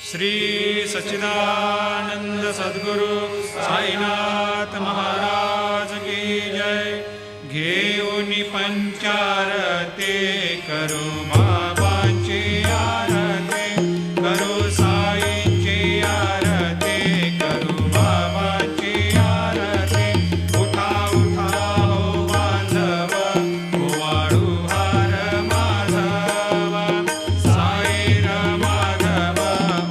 श्री सच्चिदानंद सद्गुरु साईनाथ महाराज की जय। घेऊन पंचारते करू बाबांची आरती, करू साईंची आरती, करू बाबांची आरती। उठा उठा हो बांधव, ओवाळू हार माधव, साईर माधव,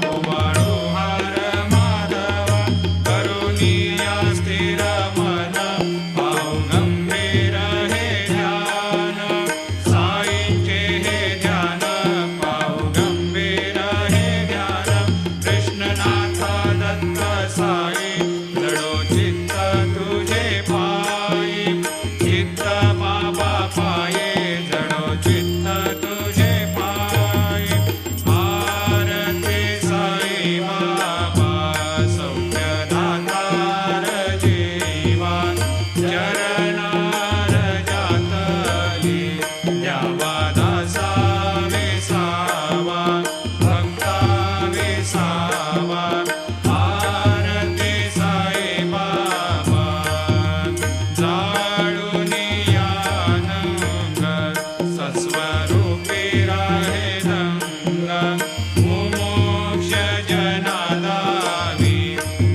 ओवाळू हार माधव। करुणिया स्थिर मन, पाव गंभीर हे ध्यान, साईंचे हे ध्यान, पाव गंभीर हे ध्यान। कृष्णनाथ दत्त साई, जडो चित्त तुझे पायी, चित्त बाबा पाये, जडो चित्त तुझे पायी। आरती साई बाबा, सौख्य दातार जीवा, चरणार जातली, द्यावा दासा विसावा, भक्ता विसावा। आरती साई बाबा, जाळून यानंग, सस्वरूपी राहे रंग। मुमुक्ष जनादावी,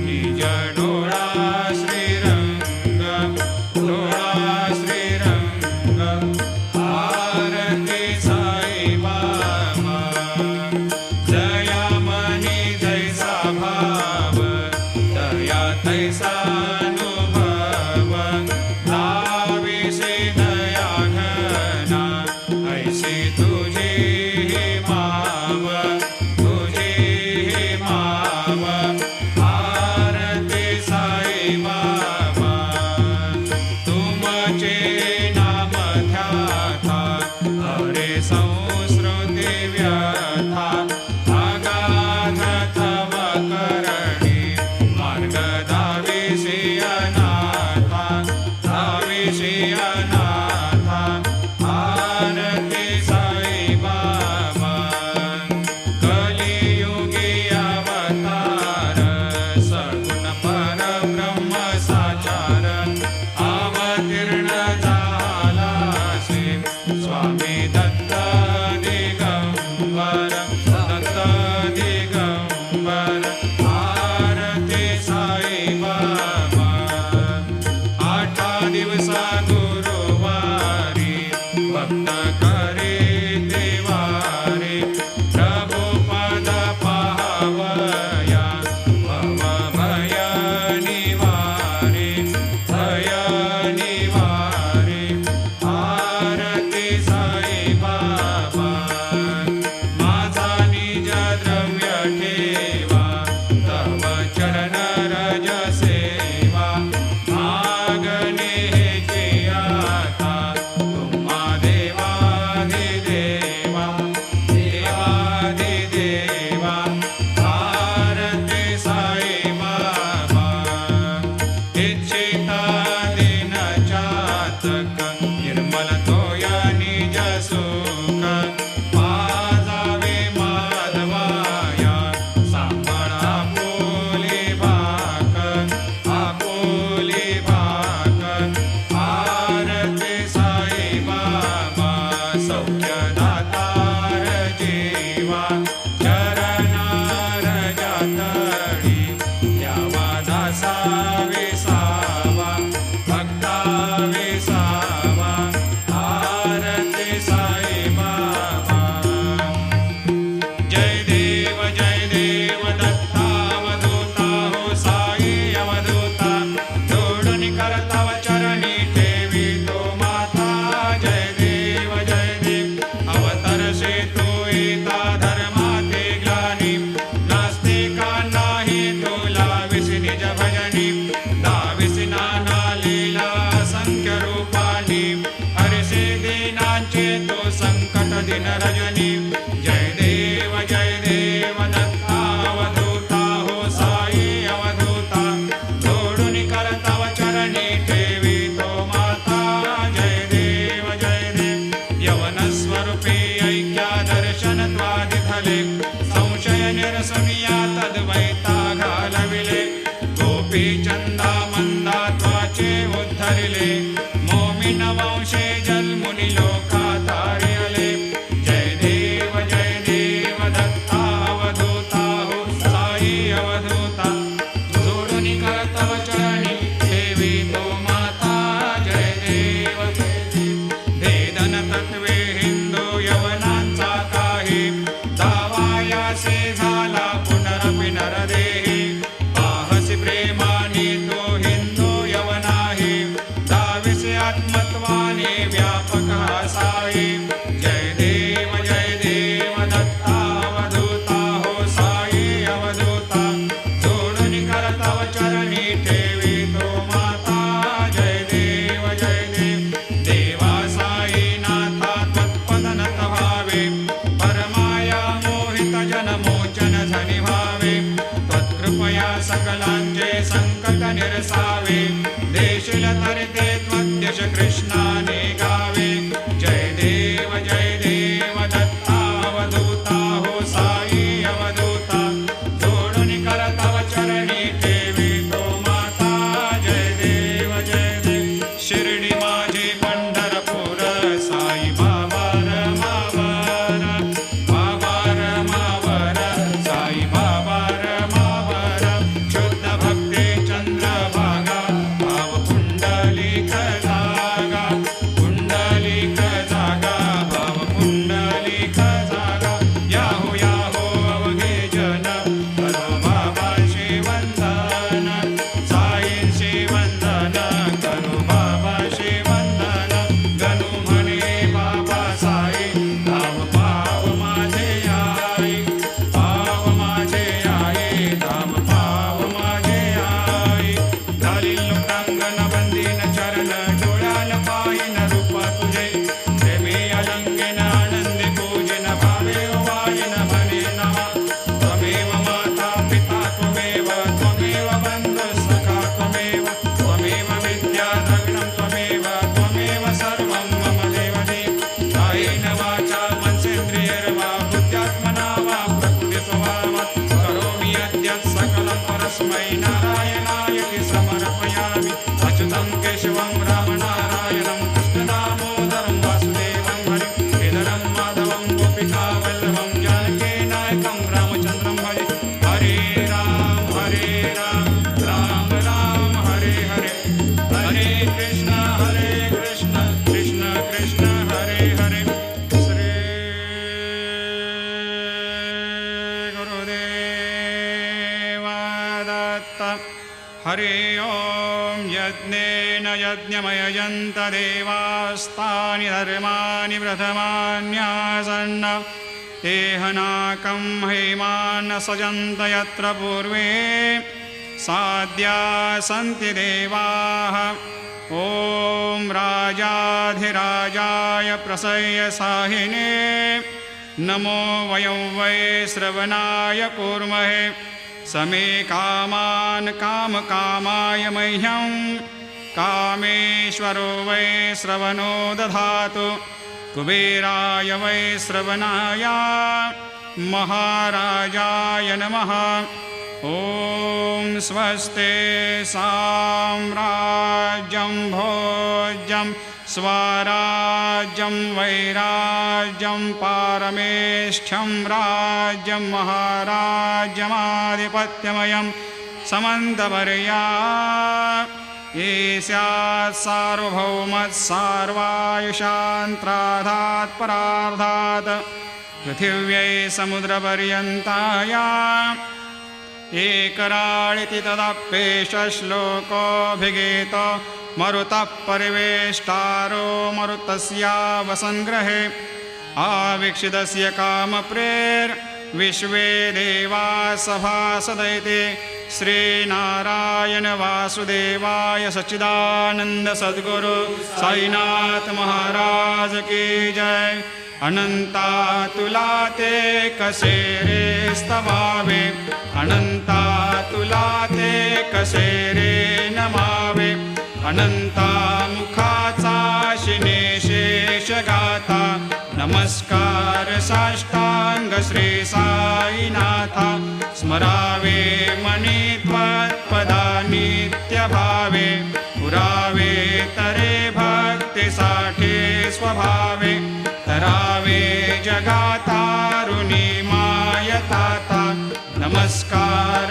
निज डोळा श्रीरंग, डोळा श्रीरंग। आरती साई बाबा, जया मनी जैसा भाव, दया तैसा अनुभव। लाविसे दया घना, ऐसी तुझी ही माव, तुझी ही माव। आरती साई बाबा, तुमचे नाम ध्याता, हरे संस्कृती व्यथा। अगाध तव करणी, मार्ग दाविसी अनाथा, दाविसी अनाथा। आरती साई बाबा, कलियुगी अवतार, सगुण परब्रह्म साचार। अवतीर्ण झालासी, स्वामी दत्त दिगंबर, दत्त दिगंबर। आरती साई बाबा, 8 दिवसा गुरुवारी, भक्त करे देवारे। प्रभु पद पावया, भव भय निवारे, भय निवारे। आरती साई बाबा, माझा निज द्रव्य निरसुनिया तद्वैता घालविले गोपी चंदा मंदा त्वाचे उद्धरिले मोमिन वंशे जन्मुनि लोका तारियले जय देव दत्ता अवधूता हो साई अवधूता जोडुनि करतव चरणी देवी तो माता जय देव भेदन तत्वे हिंदू यवनांचा काही दावायासे झाला पुनरपि नरदेही पाहसी प्रेमाने तो हिंदू यवनाही दाविसे आत्मत्वाने व्यापक साई जय देव दत्ता अवधूता हो साई अवधूता जोडुनि करतव चरणी ठेवी तो माता जय देव देवा साई नाथा त्वत्पदनत भावे परमाया मोहित जनमोचन धनि भावे त्वत्कृपया सकलांचे संकट निरसावे देशील तरते त्वद्यश कृष्णाने गावे जय देव दत्ता अवधूता हो साई अवधूता जोडुनि करतव चरणी ठेवी तो माता जय देव शिर्डी माझे पंढरपूर साई बाबा रमावर साई बाबा रमावर शुद्ध भक्ती चंद्रभागा भाव पुंडलिक जागा भाव पुंडलिक जागा याहो अवघे जन करो बाबा शिवंदन साईंशी वंदन करो बाबा शिवंदन गणू म्हणे बाबा साई धाव पाव माझे आई धाव पाव माझे आई झाली लोकांगण बंदीन चरण डोळ्याला पायीन रूप तुझे प्रेमी अलंकेन आनंदी पूजिन भावे वायिन म्हणे नमा त्वमेव माता पिता त्वमेव बंधु सखा त्वमेव विद्या द्रविणं त्वमेव सर्वं मम देवदेव कायेन वाचा मनसेन्द्रियैर्वा बुद्ध्यात्मना वा प्रकृतिस्वभावा करोमि यद्यत् सकलं परस्मै नारायणाय समर्पयामि अच्युतं केशवं रामनारायणं कृष्णदामोदरं वासुदेवं हरिं श्रीधरं माधवं गोपिकावल्लभं जानकीनायकं रामचन्द्रं भजे हरे राम राम राम हरे हरे हरे कृष्ण कृष्ण कृष्ण हरे हरे श्री गुरुदेव दत्त हरि ओं यज्ञेन यज्ञमयजन्त देवास्तानि धर्माणि प्रथमान्यासन्न तेहनाकं हेमान् सजन्त यत्र पूर्वे साद्या सन्ति देवाः ॐ राजाधिराजाय प्रसह्य साहिने नमो वयं वै श्रवणाय कूर्महे समे कामान् कामकामाय मह्यं कामेश्वरो वै श्रवणो दधातु कुबेराय वै श्रवणाय महाराजाय नमः ॐ स्वस्ते साम्राज्यं भोज्यं स्वराज्यं वैराज्यं पारमेष्ठ्यं राज्यं महाराज्यमाधिपत्यमयं समन्तवर्या ईस्यात् सार्वभौमत्सार्वायुषान्त्राधात् परार्धात् पृथिव्यै समुद्रपर्यन्ताया एकराळिति तदप्येष श्लोकोऽभिगीतो मरुतः परिवेष्टारो मरुतस्यावसङ्ग्रहे आवीक्षितस्य कामप्रेर्विश्वे देवा सभासदैते श्रीनारायण वासुदेवाय सच्चिदानंद सद्गुरु साईनाथ महाराज की जय। अनंता तुला ते कसे रे स्तवावे, अनंता तुला ते कसे रे नमावे, अनंता मुखाचा शिने शेष गाथा, नमस्कार साष्टांग श्री साईनाथा। स्मरावे मनी त्वत्पदा नित्यभावे पुरावे तरे भक्तीसाठी स्वभावे करावे जगातारुणी मायताता नमस्कार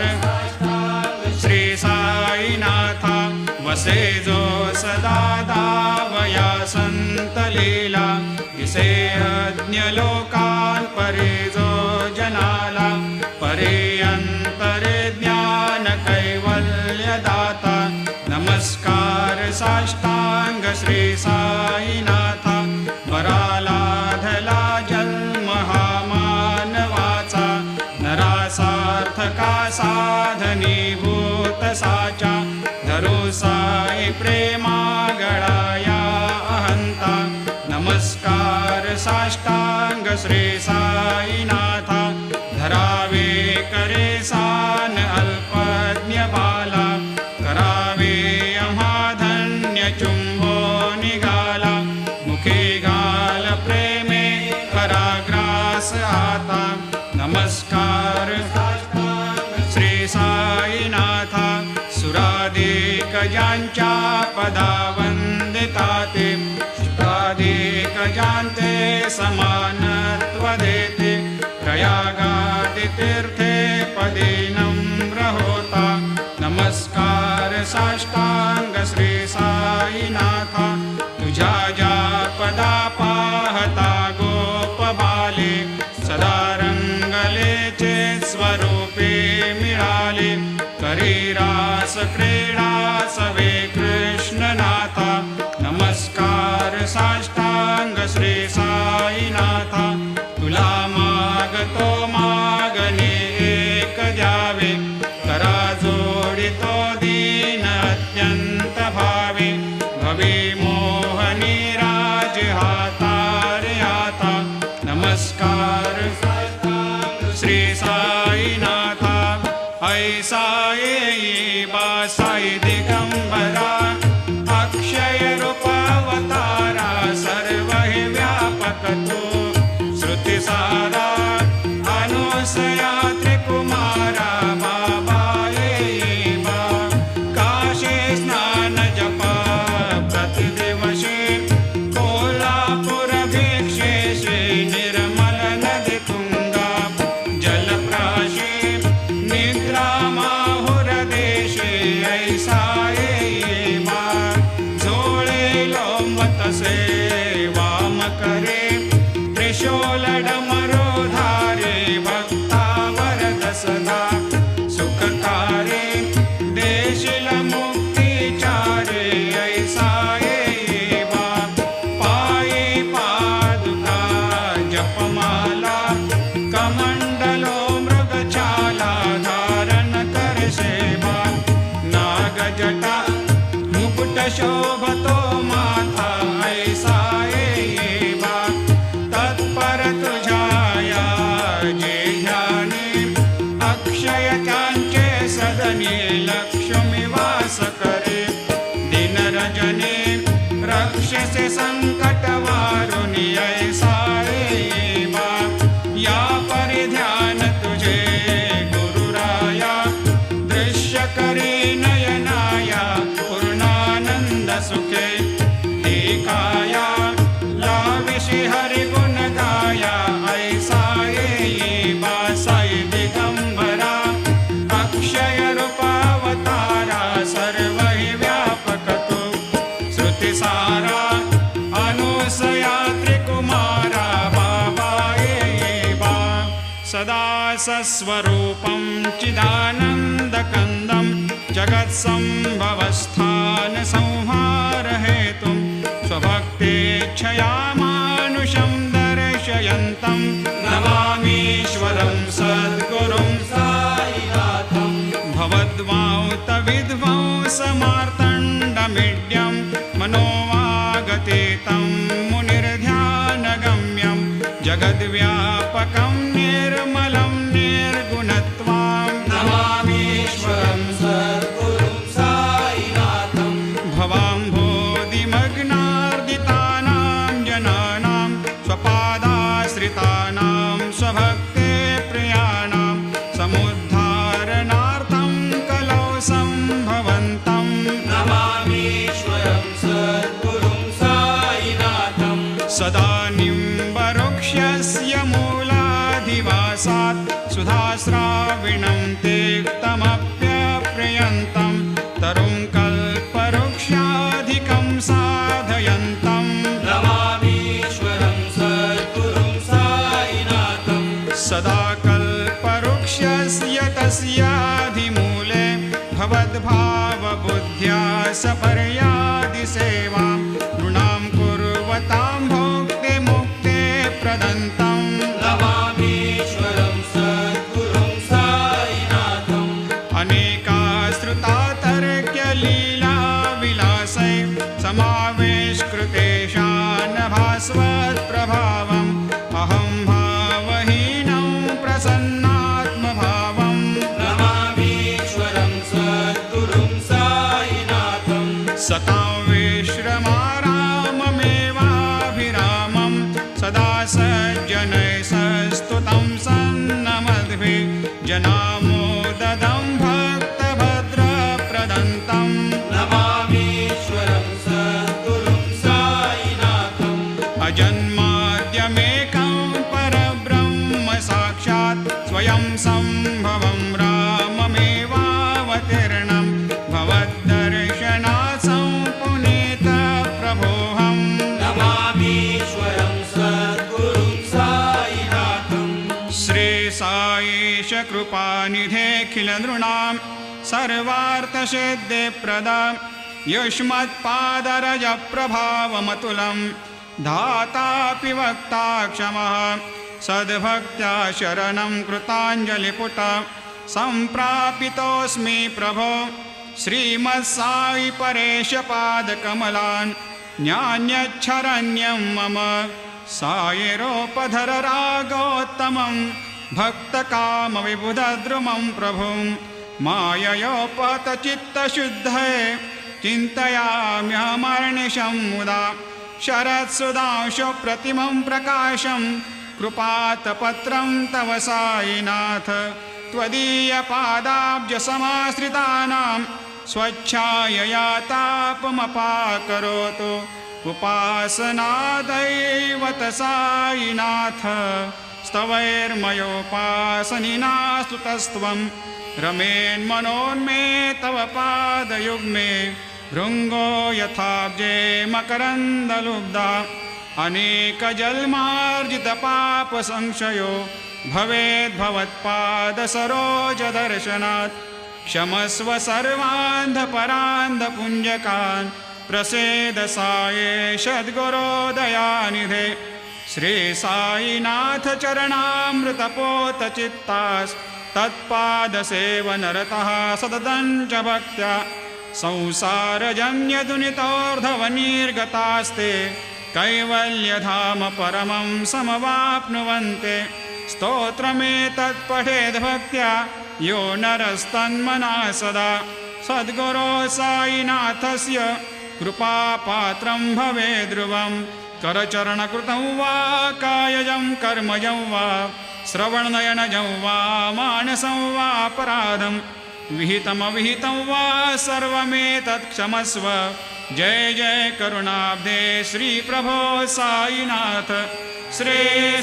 श्री साईनाथा वसे जो सदा दावया संत लीला दिसे अज्ञ लोकान परे जो जनाला परे अंतरे ज्ञान कैवल्य दाता नमस्कार साष्टांग श्री साईनाथा वराला धला जन्म हा मानवाचा नरासार्थका साधनीभूत साचा धरू साई प्रेमा गळाया अहंता नमस्कार साष्टांग श्री साईनाथा धरावे करे सान अल्पज्ञ बाला करावे आम्हा धन्य चुंबो निघाला मुखे घाल प्रेमे पराग्रास आता नमस्कार श्री साईनाथा सुराधिक ज्यांच्या पदा वंदिता ते शुद्धाधिक ज्यांते समानत्व देते प्रयागादि तीर्थे पदे नम्र होता नमस्कार साष्टांग श्री साईनाथा तुझ्या ज्या पदा पाहता गोप बाले सदा रंगलेचे स्वरूपे मिळाले करी रास क्रीडा सवे कृष्णनाथा नमस्कार साष्टांग श्री साईनाथा तुला मागतो मागणे एक द्यावे करा जोडितो दीन अत्यंत भावे भवे मोहनी राज हातारे आता नमस्कार श्री साईनाथा ऐसा येई बा साई दिगंबरा अक्षय रूपावतारा सर्व हि व्यापक तो श्रुती सारा अनुसया त्रिकुमारा बाबा येई बा काशी स्नान जपा प्रतिदिवशी कोल्हापूर भिक्षेशी निर्मल नदी तुंगा जलप्राशी निद्रा माहुर देशी ऐसा येई बा झोळे लोंबत से वाम करे त्रिशूल डमरू धारे भक्तावर दसदा सुखकारे देशील मुक्तिचारे ऐसा येई बा पायी पादुका जपमाला कमंडलो मृगछाला धारण कर सेवा नागजटा मुकुट शोभतो माथा ऐसा येई बा तत्पर तुझाया जे ध्याने अक्षय त्यांचे सदने लक्ष्मी वास करे दिन रजने रक्षसे संकट वारुणी ऐसा येई बा या परिध्यान तुझे गुरुराया दृश्य करी नयनाया पूर्णानंद सुखे काया लाविशी हरि गुण गाया ऐसा येई बा साई दिगंबरा अक्षय रूपावतारा सर्व हि व्यापक तो श्रुती सारा अनुसया त्रिकुमारा बाबा येई बा सदा सस्वरूपं चिदानन्दकन्दं जगत्सम्भवस्थान संहार हेतुं स्वभक्तेच्छया मानुषं दर्शयन्तं नमामीश्वरं सद्गुरुं साईनाथं भवद्वांत विध्वंसमार्तण्डमीड्यं मनोवागतीतं मुनिर्ध्यानगम्यं जगद्व्यापकं निर्मलं निर्गुणत्वां नमामीश्वरं सद्गुरुं साईनाथं भवाम्भोधिमग्नार्दितानां जनानां स्वपादाश्रितानां श्राविणं तिक्तमप्यप्रियन्तं तरुं कल्पवृक्षाधिकं साधयन्तं नमामीश्वरं सद्गुरुं साईनाथं सदा कल्पवृक्षस्य तस्याधिमूले भवद्भावबुद्ध्या सपर्यादिसेवां नृणां कुर्वतां भोक्तिमुक्ते प्रदन्तं नमामीश्वरं सद्गुरुं साईनाथम् अनेकाश्रुतातर्क्यलीलाविलासै समावेशकृतेषान् भास्वत्प्रभावम् अहं भावहीनं प्रसन्नात्मभावम् नमामीश्वरं सद्गुरुं साईनाथम् सतां विश्रमाराममेवाभिरामं सदा सज्जनैः सस्तुतं सन्नमद्भिः जनामोददं भक्तभद्रप्रदन्तं नमामीश्वरं सद्गुरुं साईनाथम् अजन्माद्यमेकं परब्रह्म साक्षात् स्वयं सम्भवं राममेवावतीर्णं भवद्दर्शनात् सम्पुनीतप्रभोऽहम् नमामीश्वरं सद्गुरुं साईनाथम् श्रीसाईश कृपानिधेऽखिलनृणां सर्वार्थसिद्धिप्रदा युष्मत्पादरजप्रभावमतुलं धातापि वक्ता क्षमः सद्भक्त्या शरणं कृताञ्जलिपुट सम्प्रापितोऽस्मि प्रभो श्रीमत्साई परेशपादकमलान् न्यान्यच्छरण्यं मम सायिरोपधर रागोत्तमं भक्तकामविबुधद्रुमं प्रभुं माययोपहतचित्तशुद्धये चिन्तयाम्यहमर्निशं मुदा शरत्सुधांशुप्रतिमं प्रकाशं कृपातपत्रं तव साईनाथ त्वदीयपादाब्जसमाश्रितानां स्वच्छायया तापमपाकरोतु उपासनादैवत साईनाथ स्तवैर्मयोपासनिना स्तुतस्त्वं रमेन्मनोन्मे तव पादयुग्मे भृङ्गो यथाब्जे मकरन्दलुब्धा अनेकजन्मार्जितपापसंशयो भवेद्भवत्पादसरोजदर्शनात् क्षमस्व सर्वान्धपरान्धपुञ्जकान् प्रसेद साये सद्गुरोदयानिधे श्री साईनाथ चरणामृतपोतचित्तास् तत्पादसेवनरतः सततं च भक्त्या संसारजन्यदुनितोर्धवनिर्गतास्ते कैवल्यधाम परमं समवाप्नुवन्ते स्तोत्रमेतत्पठेद्भक्त्या यो नरस्तन्मना सदा सद्गुरो साईनाथस्य कृपापात्रं भवेद्ध्रुवं करचरणकृतं वा कायजं कर्मजं वा श्रवणनयनजं वा मानसं वापराधं विहितमविहितं वा सर्वमेतत् क्षमस्व जय जय करुणाब्धे श्री प्रभो साईनाथ श्री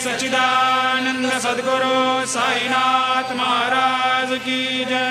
सच्चिदानंद सद्गुरु साईनाथ महाराज की जय।